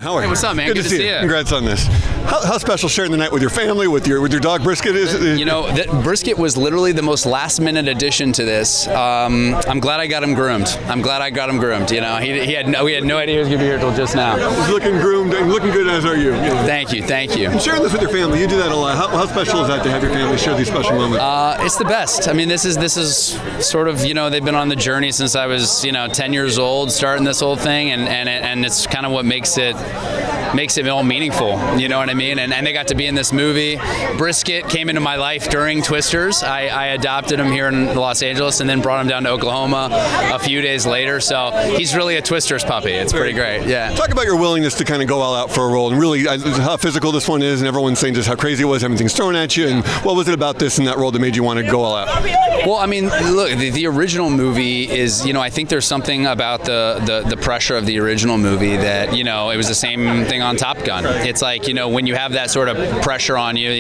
How are you? Hey, what's up, man? Good to see you. Congrats on this. How special sharing the night with your family, with your dog Brisket is? You know, Brisket was literally the most last-minute addition to this. I'm glad I got him groomed. You know, we had no idea he was going to be here till just now. He's looking groomed and looking good, as are you. Thank you. And sharing this with your family, you do that a lot. How special is that to have your family share these special moments? It's the best. I mean, this is sort of, you know, they've been on the journey since I was, 10 years old, starting this whole thing, and it's kind of what makes it all meaningful, you know what I mean? And they got to be in this movie. Brisket came into my life during Twisters. I adopted him here in Los Angeles and then brought him down to Oklahoma a few days later. So he's really a Twisters puppy. It's pretty great, yeah. Talk about your willingness to kind of go all out for a role and really how physical this one is, and everyone's saying just how crazy it was, everything's thrown at you, and what was it about this and that role that made you want to go all out? Well, I mean, look, the original movie is, I think there's something about the pressure of the original movie that, it was the same thing on Top Gun. It's like, when you have that sort of pressure on you,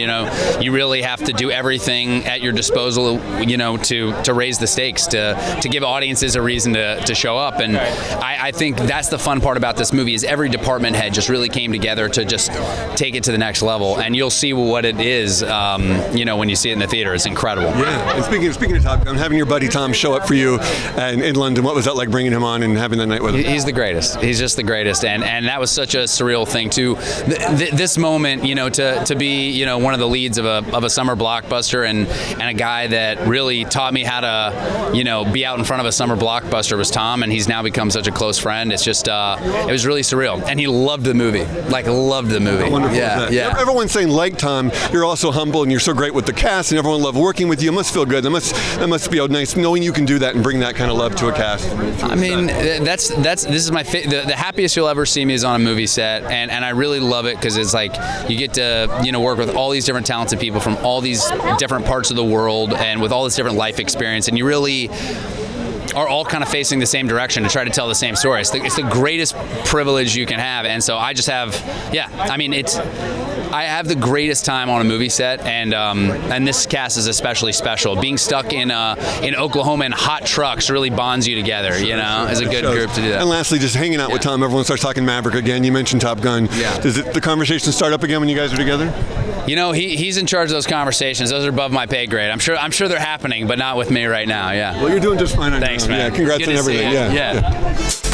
you really have to do everything at your disposal, to raise the stakes, to give audiences a reason to show up. And I think that's the fun part about this movie is every department head just really came together to just take it to the next level. And you'll see what it is, when you see it in the theater. It's incredible. Yeah. And speaking of Top Gun, having your buddy Tom show up for you in London, what was that like bringing him on and having that night with him? He's the greatest. He's just the greatest. And that was such a surreal thing too. This moment, to be, one of the leads of a summer blockbuster and a guy that really taught me how to, be out in front of a summer blockbuster was Tom, and he's now become such a close friend. It's just, it was really surreal. And he loved the movie. Loved the movie. How wonderful is that? Yeah. Everyone's saying, like Tom, you're also humble and you're so great with the cast and everyone loved working with you. It must feel good. That must be nice knowing you can do that and bring that kind of love to a cast. I mean, this is my the happiest you'll ever see me is on a movie set, and I really love it because it's like you get to work with all these different talented people from all these different parts of the world and with all this different life experience, and you really are all kind of facing the same direction to try to tell the same story. It's the greatest privilege you can have, and so I just have, I have the greatest time on a movie set, and this cast is especially special. Being stuck in Oklahoma in hot trucks really bonds you together. Is a good group to do that. And lastly, just hanging out with Tom, everyone starts talking Maverick again. You mentioned Top Gun. Yeah. Does the conversation start up again when you guys are together? He's in charge of those conversations. Those are above my pay grade. I'm sure they're happening, but not with me right now. Yeah. Well, you're doing just fine. Thanks, man. Yeah. Congrats on everything. Yeah.